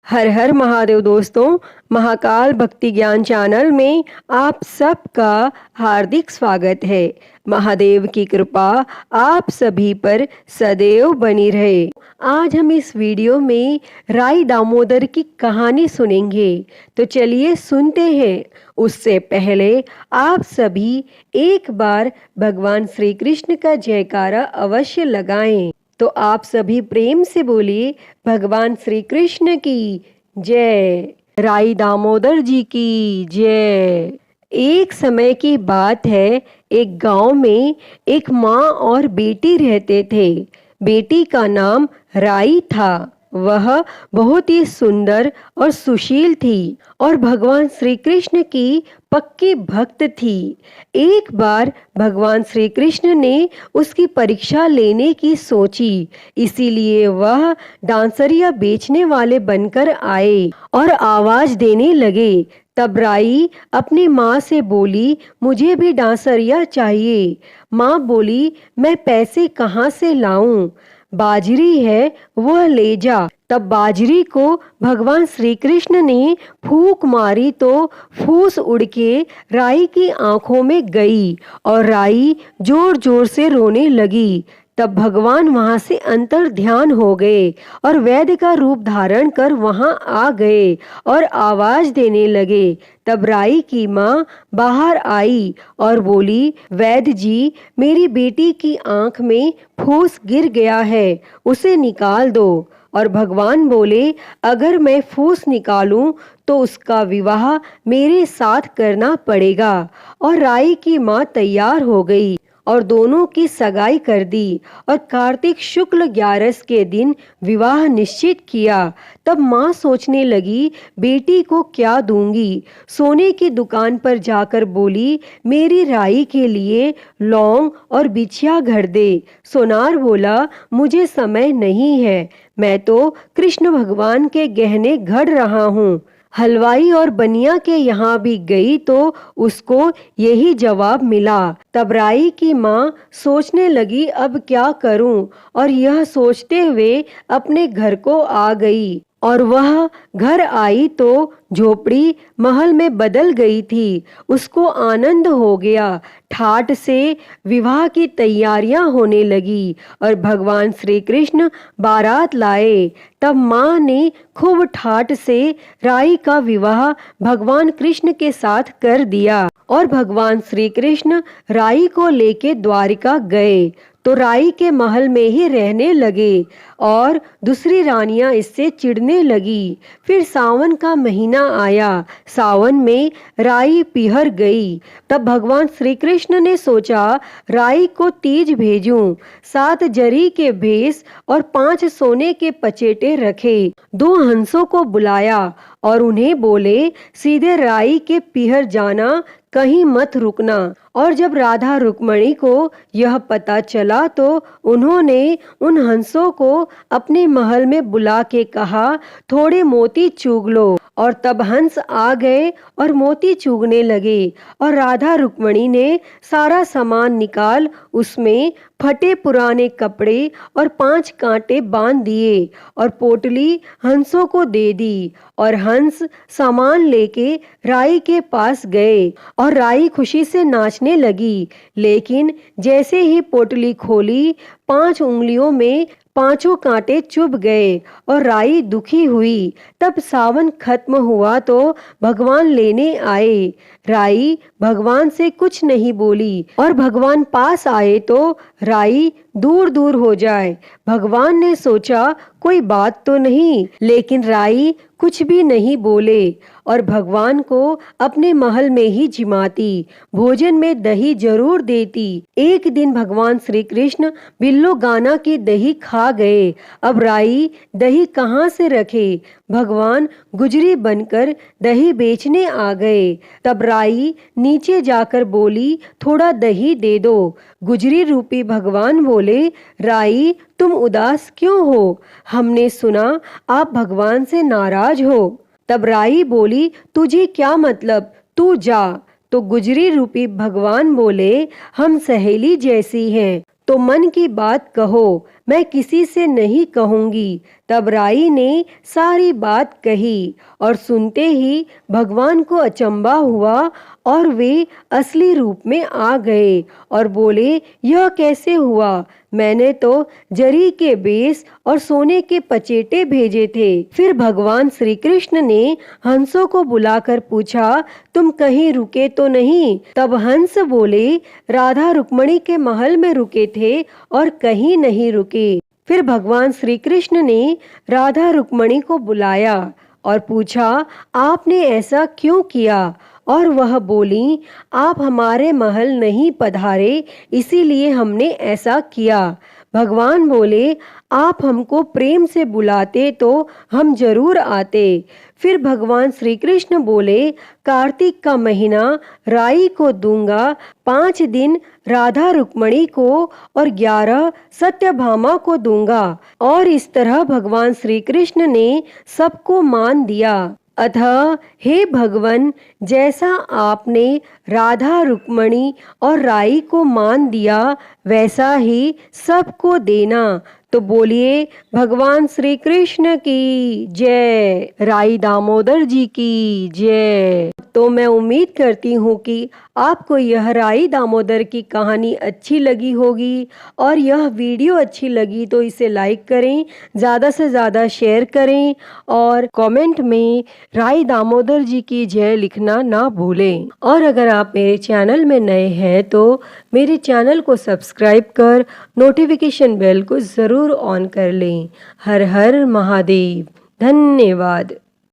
हर हर महादेव दोस्तों, महाकाल भक्ति ज्ञान चैनल में आप सबका हार्दिक स्वागत है। महादेव की कृपा आप सभी पर सदैव बनी रहे। आज हम इस वीडियो में राई दामोदर की कहानी सुनेंगे, तो चलिए सुनते हैं। उससे पहले आप सभी एक बार भगवान श्री कृष्ण का जयकारा अवश्य लगाएं। तो आप सभी प्रेम से बोलिए, भगवान श्री कृष्ण की जय, राई दामोदर जी की जय। एक समय की बात है, एक गांव में एक माँ और बेटी रहते थे। बेटी का नाम राई था। वह बहुत ही सुंदर और सुशील थी और भगवान श्री कृष्ण की पक्की भक्त थी। एक बार भगवान श्री कृष्ण ने उसकी परीक्षा लेने की सोची, इसीलिए वह डांसरिया बेचने वाले बनकर आए और आवाज देने लगे। तब राई अपनी माँ से बोली, मुझे भी डांसरिया चाहिए। माँ बोली, मैं पैसे कहाँ से लाऊं? बाजरी है, वह ले जा। तब बाजरी को भगवान श्री कृष्ण ने फूंक मारी तो फूस उड़ के राई की आंखों में गई और राई जोर जोर से रोने लगी। तब भगवान वहां से अंतर ध्यान हो गए और वैद्य का रूप धारण कर वहां आ गए और आवाज देने लगे। तब राई की माँ बाहर आई और बोली, वैद्य जी, मेरी बेटी की आंख में फूस गिर गया है, उसे निकाल दो। और भगवान बोले, अगर मैं फूस निकालूं तो उसका विवाह मेरे साथ करना पड़ेगा। और राई की माँ तैयार हो गई और दोनों की सगाई कर दी और कार्तिक शुक्ल 11 के दिन विवाह निश्चित किया। तब माँ सोचने लगी, बेटी को क्या दूंगी। सोने की दुकान पर जाकर बोली, मेरी राई के लिए लौंग और बिछिया घर दे। सोनार बोला, मुझे समय नहीं है, मैं तो कृष्ण भगवान के गहने घड़ रहा हूँ। हलवाई और बनिया के यहाँ भी गई तो उसको यही जवाब मिला। तब राई की माँ सोचने लगी, अब क्या करूं, और यह सोचते हुए अपने घर को आ गई। और वह घर आई तो झोपड़ी महल में बदल गई थी। उसको आनंद हो गया। ठाठ से विवाह की तैयारियां होने लगी और भगवान श्री कृष्ण बारात लाए। तब माँ ने खूब ठाठ से राई का विवाह भगवान कृष्ण के साथ कर दिया और भगवान श्री कृष्ण राई को लेके द्वारिका गए तो राई के महल में ही रहने लगे और दूसरी रानियां इससे चिढ़ने लगी। फिर सावन का महीना आया। सावन में राई पिहर गई। तब भगवान श्री कृष्ण ने सोचा, राई को तीज भेजूं। 7 जरी के भेस और 5 सोने के पचेटे रखे। 2 हंसों को बुलाया और उन्हें बोले, सीधे राई के पिहर जाना, कहीं मत रुकना। और जब राधा रुक्मणी को यह पता चला तो उन्होंने उन हंसों को अपने महल में बुला के कहा, थोड़े मोती चुग लो। और तब हंस आ गए और मोती चुगने लगे और राधा रुक्मणी ने सारा सामान निकाल उसमें फटे पुराने कपड़े और 5 कांटे बांध दिए और पोटली हंसों को दे दी। और हंस सामान लेके राई के पास गए और राई खुशी से नाचने लगी। लेकिन जैसे ही पोटली खोली, 5 उंगलियों में 5 कांटे चुभ गए और राई दुखी हुई। तब सावन खत्म हुआ तो भगवान लेने आए। राई भगवान से कुछ नहीं बोली और भगवान पास आए तो राई दूर दूर हो जाए। भगवान ने सोचा, कोई बात तो नहीं, लेकिन राई कुछ भी नहीं बोले और भगवान को अपने महल में ही जिमाती, भोजन में दही जरूर देती। एक दिन भगवान श्री कृष्ण बिल्लो गाना की दही खा गए। अब राई दही कहाँ से रखे। भगवान गुजरी बनकर दही बेचने आ गए। तब राई नीचे जाकर बोली, थोड़ा दही दे दो। गुजरी रूपी भगवान बोले, राई तुम उदास क्यों हो? हमने सुना आप भगवान से नाराज हो। तब राई बोली, तुझे क्या मतलब, तू जा। तो गुजरी रूपी भगवान बोले, हम सहेली जैसी हैं तो मन की बात कहो, मैं किसी से नहीं कहूँगी। तब राई ने सारी बात कही और सुनते ही भगवान को अचंभा हुआ और वे असली रूप में आ गए और बोले, यह कैसे हुआ? मैंने तो जरी के बेस और सोने के पचेटे भेजे थे। फिर भगवान श्री कृष्ण ने हंसों को बुलाकर पूछा, तुम कहीं रुके तो नहीं? तब हंस बोले, राधा रुक्मणी के महल में रुके थे और कहीं नहीं रुके। फिर भगवान श्री कृष्ण ने राधा रुक्मणी को बुलाया और पूछा, आपने ऐसा क्यों किया? और वह बोली, आप हमारे महल नहीं पधारे, इसीलिए हमने ऐसा किया। भगवान बोले, आप हमको प्रेम से बुलाते तो हम जरूर आते। फिर भगवान श्री कृष्ण बोले, कार्तिक का महीना राई को दूंगा, 5 दिन राधा रुक्मणी को और 11 सत्यभामा को दूंगा। और इस तरह भगवान श्री कृष्ण ने सबको मान दिया। अतः हे भगवन, जैसा आपने राधा रुक्मणी और राई को मान दिया वैसा ही सबको देना। तो बोलिए भगवान श्री कृष्ण की जय, राई दामोदर जी की जय। तो मैं उम्मीद करती हूँ कि आपको यह राई दामोदर की कहानी अच्छी लगी होगी और यह वीडियो अच्छी लगी तो इसे लाइक करें, ज़्यादा से ज़्यादा शेयर करें और कमेंट में राई दामोदर जी की जय लिखना ना भूलें। और अगर आप मेरे चैनल में नए हैं तो मेरे चैनल को सब्सक्राइब कर नोटिफिकेशन बेल को ज़रूर ऑन कर लें। हर हर महादेव। धन्यवाद।